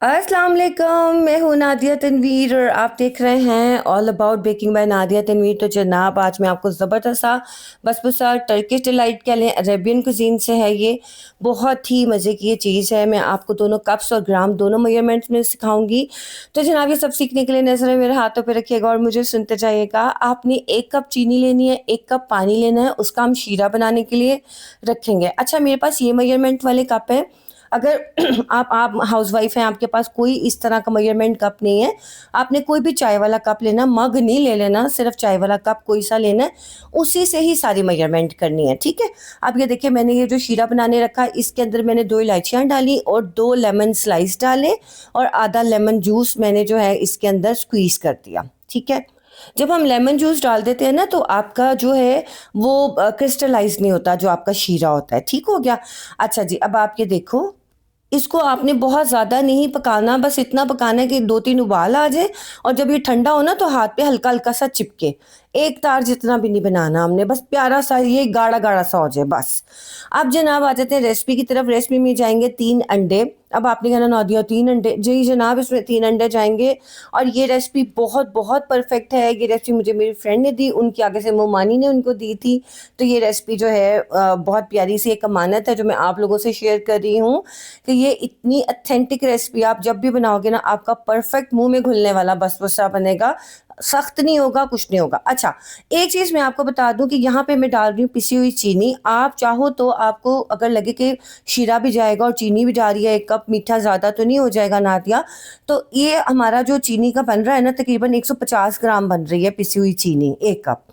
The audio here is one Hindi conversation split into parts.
अस्सलाम वालेकुम, मैं हूँ नादिया तनवीर और आप देख रहे हैं all about baking by Nadia Tanvir. तो जनाब आज मैं आपको ज़बरदस्त सा बसबुसा टर्किश डिलाइट कह लें, अरेबियन कुजीन से है ये। बहुत ही मज़े की ये चीज़ है। मैं आपको दोनों कप्स और ग्राम दोनों मेजरमेंट्स में सिखाऊंगी। तो जनाब ये सब सीखने के लिए नज़र मेरे हाथों पे रखिएगा और मुझे सुनते जाइएगा। आपने 1 कप चीनी लेनी है, 1 कप पानी लेना है, उसका हम शीरा बनाने के लिए रखेंगे। अच्छा, मेरे पास ये मेजरमेंट वाले कप हैं। अगर आप हाउसवाइफ हैं, आपके पास कोई इस तरह का मेजरमेंट कप नहीं है, आपने कोई भी चाय वाला कप लेना, मग नहीं ले लेना, सिर्फ चाय वाला कप कोई सा लेना है, उसी से ही सारी मेजरमेंट करनी है। ठीक है। अब ये देखिए, मैंने ये जो शीरा बनाने रखा है, इसके अंदर मैंने 2 इलायचियाँ डाली और 2 लेमन स्लाइस डाले और आधा लेमन जूस मैंने जो है इसके अंदर स्क्वीज कर दिया। ठीक है। जब हम लेमन जूस डाल देते हैं ना, तो आपका जो है वो क्रिस्टलाइज नहीं होता, जो आपका शीरा होता है। ठीक हो गया। अच्छा जी, अब आप ये देखो, इसको आपने बहुत ज़्यादा नहीं पकाना, बस इतना पकाना है कि 2-3 उबाल आ जाए और जब ये ठंडा हो ना तो हाथ पे हल्का-हल्का सा चिपके। एक तार जितना भी नहीं बनाना हमने, बस प्यारा सा ये गाढ़ा-गाढ़ा सा हो जाए बस। अब जनाब आ जाते हैं रेसिपी की तरफ। रेसिपी में जाएँगे 3 अंडे। अब आपने कहना नादिया 3 अंडे? जी जनाब, इसमें 3 अंडे जाएँगे और ये रेसिपी बहुत-बहुत परफेक्ट है। ये रेसिपी मुझे मेरी फ्रेंड ने दी, उनके आगे से मोमानी ने उनको दी थी। तो ये रेसिपी जो है बहुत प्यारी सी एक अमानत है जो मैं आप लोगों से शेयर कर रही हूँ। कि ये इतनी ऑथेंटिक रेसिपी आप जब भी बनाओगे ना, आपका परफेक्ट मुंह में घुलने वाला बसबुसा बनेगा। सख्त नहीं होगा, कुछ नहीं होगा। अच्छा, एक चीज़ मैं आपको बता दूं कि यहाँ पे मैं डाल रही हूँ पिसी हुई चीनी। आप चाहो तो आपको अगर लगे कि शीरा भी जाएगा और चीनी भी जा रही है, 1 कप मीठा ज़्यादा तो नहीं हो जाएगा नादिया, तो ये हमारा जो चीनी का बन रहा है ना, तकरीबन 150 ग्राम बन रही है पिसी हुई चीनी 1 कप।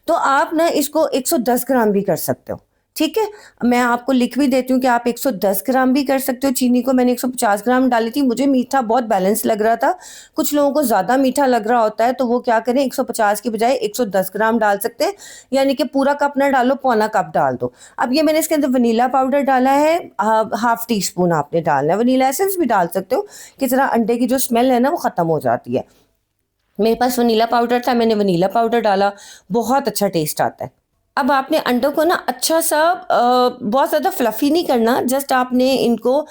तो आप ना इसको 110 ग्राम भी कर सकते हो। ठीक है। मैं आपको लिख भी देती हूँ कि आप 110 ग्राम भी कर सकते हो चीनी को। मैंने 150 ग्राम डाली थी, मुझे मीठा बहुत बैलेंस लग रहा था। कुछ लोगों को ज़्यादा मीठा लग रहा होता है तो वो क्या करें, 150 की बजाय 110 ग्राम डाल सकते हैं। यानी कि पूरा कप ना डालो, पौना कप डाल दो। अब ये मैंने इसके अंदर वनीला पाउडर डाला है, हाफ टी स्पून आपने डालना है। वनीला एसेंस भी डाल सकते हो कि जरा अंडे की जो स्मेल है ना वो ख़त्म हो जाती है। मेरे पास वनीला पाउडर था, मैंने वनीला पाउडर डाला। बहुत अच्छा टेस्ट आता है। अब आपने अंडों को ना अच्छा सा बहुत ज़्यादा फ्लफ़ी नहीं करना, जस्ट आपने इनको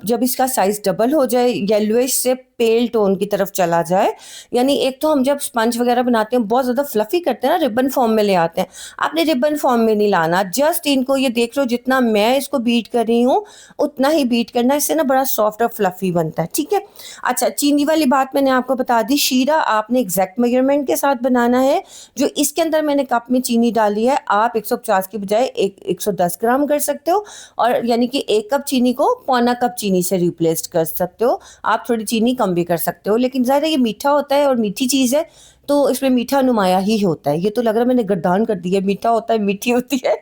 जब इसका साइज़ डबल हो जाए, येलोइश से पेल टोन की तरफ चला जाए, यानी एक तो हम जब स्पंज वगैरह बनाते हैं बहुत ज़्यादा फ्लफ़ी करते हैं ना, रिबन फॉर्म में ले आते हैं। आपने रिबन फॉर्म में नहीं लाना, जस्ट इनको ये देख लो जितना मैं इसको बीट कर रही हूँ उतना ही बीट करना, इससे ना बड़ा सॉफ्ट और फ्लफ़ी बनता है। ठीक है। अच्छा, चीनी वाली बात मैंने आपको बता दी। शीरा आपने एग्जैक्ट मेजरमेंट के साथ बनाना है। जो इसके अंदर मैंने कप में चीनी डाली है, आप 150 की बजाय 110 ग्राम कर सकते हो, और यानी कि 1 कप चीनी को पौना कप चीनी से रिप्लेस कर सकते हो। आप थोड़ी चीनी कम भी कर सकते हो, लेकिन ज़ाहिर है ये मीठा होता है और मीठी चीज़ है तो इसमें मीठा नुमाया ही होता है। ये तो लग रहा है मैंने गर्दान कर दी है, मीठा होता है मीठी होती है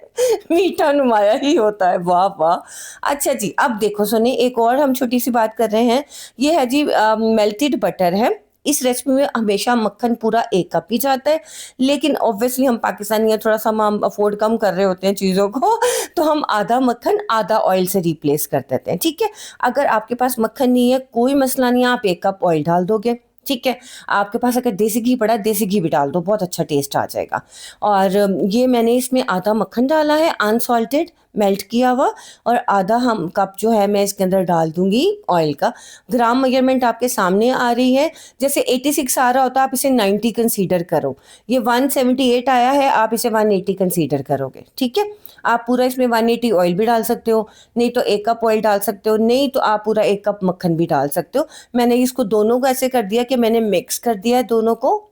मीठा नुमाया ही होता है। वाह वाह। अच्छा जी, अब देखो सुनिए, एक और हम छोटी सी बात कर रहे हैं। ये है जी मेल्टेड बटर है। इस रेसिपी में हमेशा मक्खन पूरा 1 कप ही जाता है, लेकिन ऑब्वियसली हम पाकिस्तानी हैं, थोड़ा सा हम अफोर्ड कम कर रहे होते हैं चीज़ों को तो हम आधा मक्खन आधा ऑयल से रिप्लेस कर देते हैं। ठीक है। अगर आपके पास मक्खन नहीं है कोई मसला नहीं है, आप 1 कप ऑयल डाल दोगे। ठीक है। आपके पास अगर देसी घी पड़ा है, देसी घी भी डाल दो, बहुत अच्छा टेस्ट आ जाएगा। और ये मैंने इसमें आधा मक्खन डाला है अनसॉल्टेड, मेल्ट किया हुआ, और आधा हम कप जो है मैं इसके अंदर डाल दूंगी ऑयल का। ग्राम मेजरमेंट आपके सामने आ रही है। जैसे 86 आ रहा होता है, आप इसे 90 कंसीडर करो। ये 178 आया है, आप इसे 180 कंसीडर करोगे। ठीक है। आप पूरा इसमें 180 ऑयल भी डाल सकते हो, नहीं तो 1 कप ऑयल डाल सकते हो, नहीं तो आप पूरा 1 कप मक्खन भी डाल सकते हो। मैंने इसको दोनों को ऐसे कर दिया कि मैंने मिक्स कर दिया है दोनों को,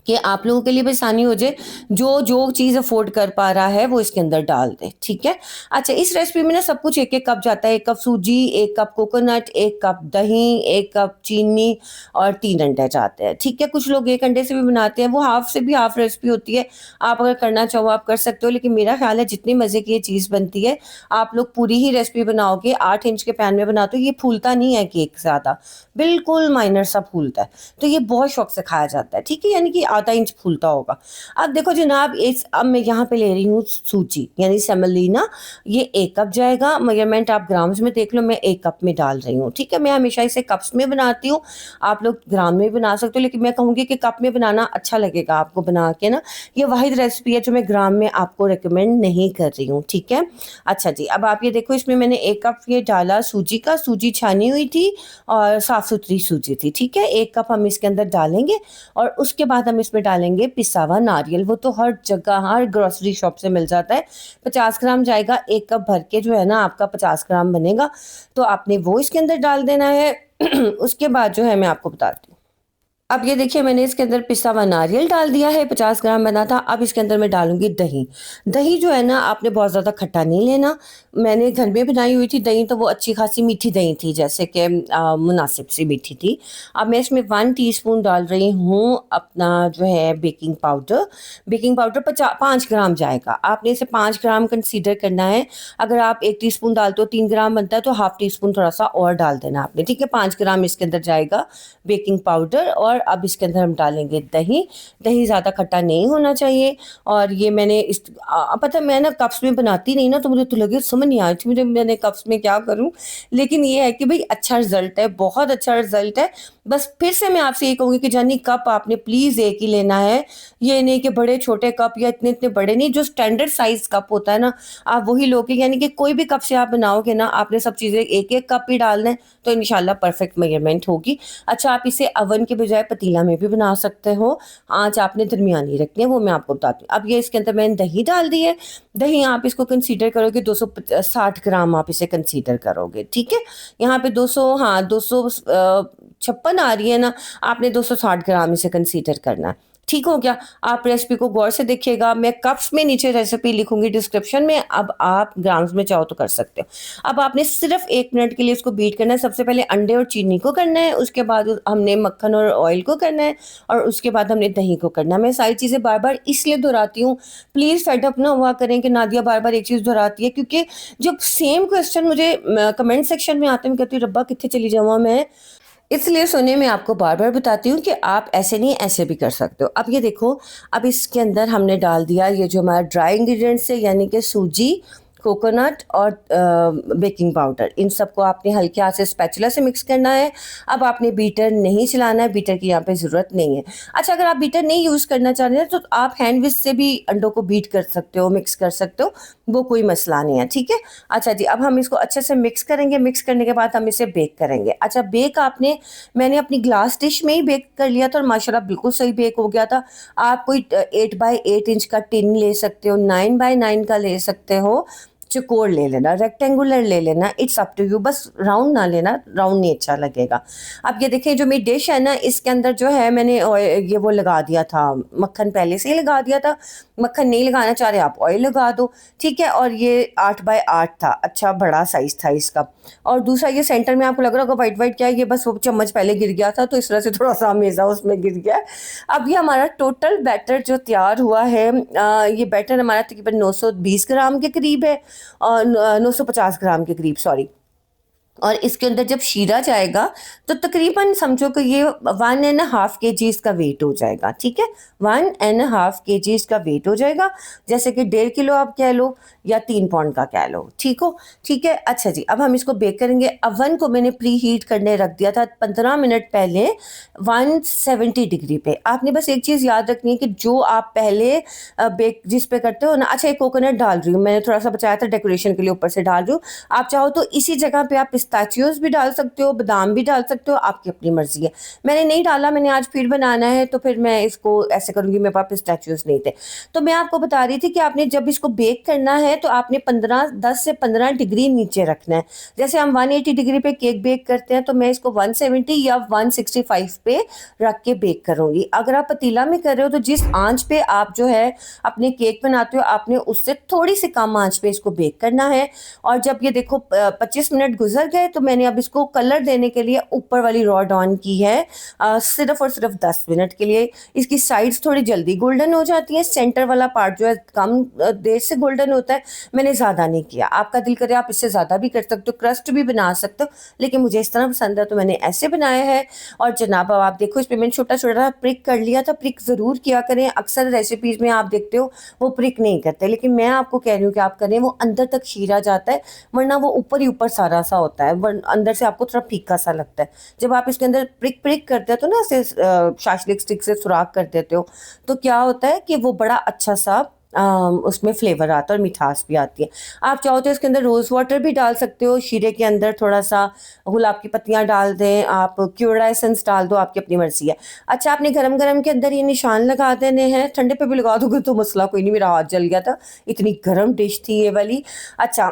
कि आप लोगों के लिए भी आसानी हो जाए। जो जो चीज़ अफोर्ड कर पा रहा है वो इसके अंदर डाल दे। ठीक है। अच्छा, इस रेसिपी में ना सब कुछ 1-1 कप जाता है। 1 कप सूजी, 1 कप कोकोनट, 1 कप दही, 1 कप चीनी और 3 अंडे जाते हैं। ठीक है। कुछ लोग 1 अंडे से भी बनाते हैं, वो हाफ से भी हाफ रेसिपी होती है। आप अगर करना चाहो आप कर सकते हो, लेकिन मेरा ख्याल है जितनी मज़े की ये चीज़ बनती है, आप लोग पूरी ही रेसिपी बनाओगे, 8 इंच के पैन में बनाते हो, ये फूलता नहीं है केक ज़्यादा, बिल्कुल माइनर सा फूलता है। तो ये बहुत शौक से खाया जाता है। ठीक है। यानी कि आधा इंच फूलता होगा। अब देखो जनाब, अब मैं यहाँ पे ले रही हूँ सूजी यानी सेमोलिना। ये 1 कप जाएगा, मेजरमेंट आप ग्राम्स में देख लो, मैं 1 कप में डाल रही हूँ। ठीक है, मैं हमेशा इसे कप्स में बनाती हूँ, आप लोग ग्राम में बना सकते हो, लेकिन मैं कहूँगी कि कप में बनाना अच्छा लगेगा आपको बना के ना। ये वाहिद रेसिपी है जो मैं ग्राम में आपको रिकमेंड नहीं कर रही हूँ। ठीक है, अच्छा जी, अब आप ये देखो इसमें मैंने 1 कप ये डाला सूजी का, सूजी छानी हुई थी और साफ़ सुथरी सूजी थी। ठीक है, 1 कप हम इसके अंदर डालेंगे और उसके बाद हम इसमें डालेंगे पिसा हुआ नारियल। वो तो हर जगह हर ग्रोसरी शॉप से मिल जाता है। 50 ग्राम जाएगा, 1 कप भर के जो है ना आपका 50 ग्राम बनेगा, तो आपने वो इसके अंदर डाल देना है। उसके बाद जो है मैं आपको बताती हूँ। अब ये देखिए मैंने इसके अंदर पिसा हुआ नारियल डाल दिया है, 50 ग्राम बना था। अब इसके अंदर मैं डालूंगी दही। दही जो है ना आपने बहुत ज़्यादा खट्टा नहीं लेना। मैंने घर में बनाई हुई थी दही, तो वो अच्छी खासी मीठी दही थी, जैसे कि मुनासिब सी मीठी थी। अब मैं इसमें 1 टीस्पून डाल रही हूँ अपना जो है बेकिंग पाउडर। बेकिंग पाउडर 5 ग्राम जाएगा, आपने इसे 5 ग्राम कंसीडर करना है। अगर आप 1 टीस्पून डालते हो 3 ग्राम बनता है, तो हाफ टी स्पून थोड़ा सा और डाल देना आपने। ठीक है, 5 ग्राम इसके अंदर जाएगा बेकिंग पाउडर। और अब इसके अंदर हम डालेंगे दही। दही ज़्यादा खट्टा नहीं होना चाहिए। और ये मैंने पता है मैं ना कप्स में बनाती नहीं ना, तो मुझे तो लगे समझ नहीं आ रही थी मुझे मैंने कप्स में क्या करूं। लेकिन ये है कि भाई अच्छा रिजल्ट है, बहुत अच्छा रिजल्ट है। बस फिर से मैं आपसे ये कहूँगी कि जानी कप आपने प्लीज़ एक ही लेना है। ये नहीं कि बड़े छोटे कप या इतने इतने बड़े नहीं, जो स्टैंडर्ड साइज कप होता है ना आप वही लोगे। यानी कि कोई भी कप से आप बनाओगे ना, आपने सब चीज़ें एक एक कप ही डालना है, तो इंशाल्लाह परफेक्ट मेजरमेंट होगी। अच्छा, आप इसे अवन के बजाय पतीला में भी बना सकते हो। आँच आपने दरमियानी रखनी है, वो मैं आपको बताती हूँ। अब ये इसके अंदर मैंने दही डाल दी है। दही आप इसको कंसीडर करोगे 260 ग्राम आप इसे कंसीडर करोगे। ठीक है, यहाँ पे 200 हाँ 256 आ रही है ना, आपने 260 ग्राम इसे कंसीडर करना है। ठीक हो गया, आप रेसिपी को गौर से देखिएगा। मैं कप्स में नीचे रेसिपी लिखूंगी डिस्क्रिप्शन में, अब आप ग्राम्स में चाहो तो कर सकते हो। अब आपने सिर्फ 1 मिनट के लिए इसको बीट करना है। सबसे पहले अंडे और चीनी को करना है, उसके बाद हमने मक्खन और ऑयल को करना है, और उसके बाद हमने दही को करना है। मैं सारी चीज़ें बार बार इसलिए दोहराती हूँ, प्लीज़ फेडअप ना हुआ करें कि नादिया बार बार एक चीज़ दोहराती है, क्योंकि जब सेम क्वेश्चन मुझे कमेंट सेक्शन में आते हैं, कहती हूँ रब्बा कितने चली जाऊँ मैं। इसलिए सुनिए, मैं आपको बार बार बताती हूँ कि आप ऐसे नहीं ऐसे भी कर सकते हो। अब ये देखो, अब इसके अंदर हमने डाल दिया ये जो हमारा ड्राई इंग्रेडिएंट्स है, यानी कि सूजी, कोकोनट और बेकिंग पाउडर। इन सबको आपने हल्के हाथ से स्पैचुला से मिक्स करना है। अब आपने बीटर नहीं चलाना है, बीटर की यहाँ पे ज़रूरत नहीं है। अच्छा, अगर आप बीटर नहीं यूज़ करना चाह रहे हैं तो आप हैंड विस्क से भी अंडों को बीट कर सकते हो, मिक्स कर सकते हो, वो कोई मसला नहीं है। ठीक है, अच्छा जी, अब हम इसको अच्छे से मिक्स करेंगे। मिक्स करने के बाद हम इसे बेक करेंगे। अच्छा, बेक मैंने अपनी ग्लास डिश में ही बेक कर लिया था और माशाल्लाह बिल्कुल सही बेक हो गया था। आप कोई 8 बाई 8 इंच का टिन ले सकते हो, 9 बाई 9 का ले सकते हो, चौकोर ले लेना, रेक्टेंगुलर ले लेना, इट्स अप टू यू। बस राउंड ना लेना, राउंड नहीं अच्छा लगेगा। अब ये देखिए जो मेरी डिश है ना, इसके अंदर जो है मैंने ये वो लगा दिया था, मक्खन पहले से ही लगा दिया था। मक्खन नहीं लगाना चाह रहे आप ऑयल लगा दो। ठीक है, और ये 8 बाई 8 था, अच्छा बड़ा साइज था इसका। और दूसरा ये सेंटर में आपको लग रहा होगा वाइट वाइट क्या है, ये बस वो चम्मच पहले गिर गया था, तो इस तरह से थोड़ा सा मेज़ा उसमें गिर गया। अब ये हमारा टोटल बैटर जो तैयार हुआ है, ये बैटर हमारा तकरीबन 920 ग्राम के करीब है, और 950 ग्राम के करीब, सॉरी। और इसके अंदर जब शीरा जाएगा तो तकरीबन समझो कि ये 1.5 kg इसका वेट हो जाएगा। ठीक है, 1.5 kg इसका वेट हो जाएगा, जैसे कि 1.5 किलो आप कह लो या 3 पाउंड का कह लो। ठीक हो, ठीक है। अच्छा जी, अब हम इसको बेक करेंगे। अवन को मैंने प्री हीट करने रख दिया था 15 मिनट पहले 170 डिग्री पे। आपने बस एक चीज़ याद रखनी है कि जो आप पहले बेक जिस पे करते हो ना, अच्छा एक कोकोनट डाल रही हूँ मैंने, थोड़ा सा बचाया था डेकोरेशन के लिए, ऊपर से डाल रही हूँ। आप चाहो तो इसी जगह पे आप पिस्ताचियोज भी डाल सकते हो, बादाम भी डाल सकते हो, आपकी अपनी मर्जी है। मैंने नहीं डाला, मैंने आज फिर बनाना है तो फिर मैं इसको ऐसे करूँगी, मेरे पास पिस्ताचियोज नहीं थे। तो मैं आपको बता रही थी कि आपने जब इसको बेक करना है तो आपने 10 से 15 डिग्री नीचे रखना है। जैसे हम 180 डिग्री पे केक बेक करते हैं, तो मैं इसको 170 या 165 पे रख के बेक करूँगी। अगर आप पतीला में कर रहे हो तो जिस आंच पे आप जो है अपने केक बनाते हो, आपने उससे थोड़ी सी कम आंच पे इसको बेक करना है। और जब ये देखो 25 मिनट गुजर है तो मैंने अब इसको कलर देने के लिए ऊपर वाली रॉड ऑन की है सिर्फ और सिर्फ 10 मिनट के लिए। इसकी साइड्स थोड़ी जल्दी गोल्डन हो जाती हैं, सेंटर वाला पार्ट जो है कम देर से गोल्डन होता है। मैंने ज़्यादा नहीं किया, आपका दिल करे आप इससे ज़्यादा भी कर सकते हो, क्रस्ट भी बना सकते हो, लेकिन मुझे इस तरह पसंद है तो मैंने ऐसे बनाया है। और जनाब अब आप देखो, इस पर मैंने छोटा छोटा प्रिक कर लिया था। प्रिक ज़रूर किया करें, अक्सर रेसिपीज़ में आप देखते हो वो प्रिक नहीं करते, लेकिन मैं आपको कह रही हूँ कि आप करें, वो अंदर तक शीरा जाता है, वरना वो ऊपर ही ऊपर सारा सा होता है, अंदर से आपको थोड़ा फीका सा लगता है। जब आप इसके अंदर प्रिक प्रिक करते हो तो ना ऐसे शाशलिक स्टिक से सुराख कर देते हो, तो क्या होता है कि वो बड़ा अच्छा सा उसमें फ्लेवर आता है और मिठास भी आती है। आप चाहो तो इसके अंदर रोज़ वाटर भी डाल सकते हो, शीरे के अंदर थोड़ा सा गुलाब की पत्तियां डाल दें, आप क्यूरा एसेंस डाल दो, आपकी अपनी मर्जी है। अच्छा, आपने गरम गरम के अंदर ये निशान लगा देने हैं, ठंडे पे भी लगा दोगे तो मसला कोई नहीं, मेरा हाथ जल गया था, इतनी गर्म डिश थी ये वाली। अच्छा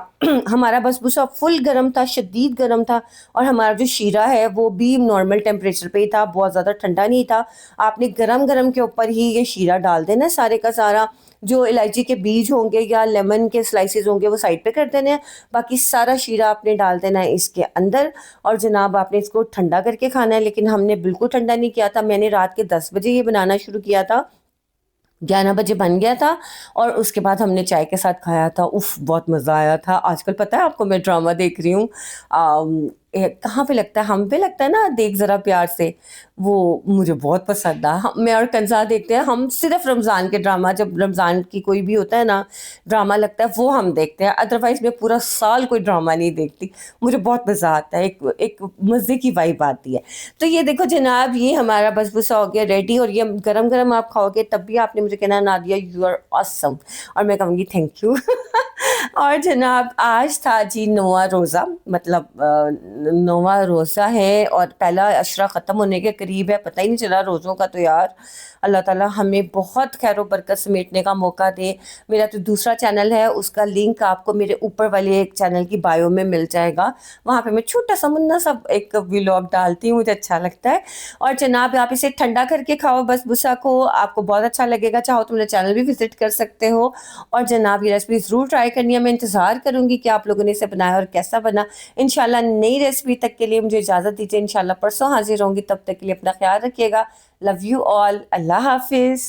हमारा बसबूसा फुल गर्म था, शदीद गर्म था, और हमारा जो शीरा है वो भी नॉर्मल टेम्परेचर पे ही था, बहुत ज़्यादा ठंडा नहीं था। आपने गरम गरम के ऊपर ही ये शीरा डाल देना सारे का सारा। जो इलायची के बीज होंगे या लेमन के स्लाइसेस होंगे वो साइड पे कर देने हैं, बाकी सारा शीरा आपने डाल देना है इसके अंदर। और जनाब आपने इसको ठंडा करके खाना है, लेकिन हमने बिल्कुल ठंडा नहीं किया था। मैंने रात के 10 बजे ये बनाना शुरू किया था, 11 बजे बन गया था, और उसके बाद हमने चाय के साथ खाया था। उफ़, बहुत मज़ा आया था। आजकल पता है आपको, मैं ड्रामा देख रही हूँ, कहाँ पे लगता है, हम पे लगता है ना, देख ज़रा प्यार से, वो मुझे बहुत पसंद है। मैं और कंज़ा देखते हैं, हम सिर्फ रमज़ान के ड्रामा, जब रमज़ान की कोई भी होता है ना ड्रामा लगता है, वो हम देखते हैं, अदरवाइज़ मैं पूरा साल कोई ड्रामा नहीं देखती। मुझे बहुत मज़ा आता है, एक एक मज़े की वाइब आती है। तो ये देखो जनाब, ये हमारा बसबूसा हो गया रेडी, और ये गरम गरम आप खाओगे तब भी आपने मुझे कहना, नादिया यू आर ऑसम, और मैं कहूँगी थैंक यू। और जनाब आज था जी नौवां रोज़ा, मतलब 9वां रोज़ा है, और पहला अशरा ख़त्म होने के करीब है, पता ही नहीं चला रोज़ों का। तो यार अल्लाह ताला हमें बहुत खैर व बरकत समेटने का मौका दे। मेरा जो दूसरा चैनल है उसका लिंक आपको मेरे ऊपर वाले एक चैनल की बायो में मिल जाएगा, वहाँ पे मैं छोटा सा मुन्ना सा एक व्लॉग डालती हूँ, मुझे अच्छा लगता है। और जनाब आप इसे ठंडा करके खाओ बसबूसा को, आपको बहुत अच्छा लगेगा। चाहो तो मेरा चैनल भी विज़िट कर सकते हो। और जनाब ये रेसिपी ज़रूर ट्राई करनी है, मैं इंतज़ार करूँगी कि आप लोगों ने इसे बनाया और कैसा बना। इंशाल्लाह नई रेसिपी तक के लिए मुझे इजाज़त दीजिए, इंशाल्लाह परसों हाजिर होंगी, तब तक के लिए अपना ख्याल रखिएगा। लव यू ऑल, अल्लाह हाफिज़।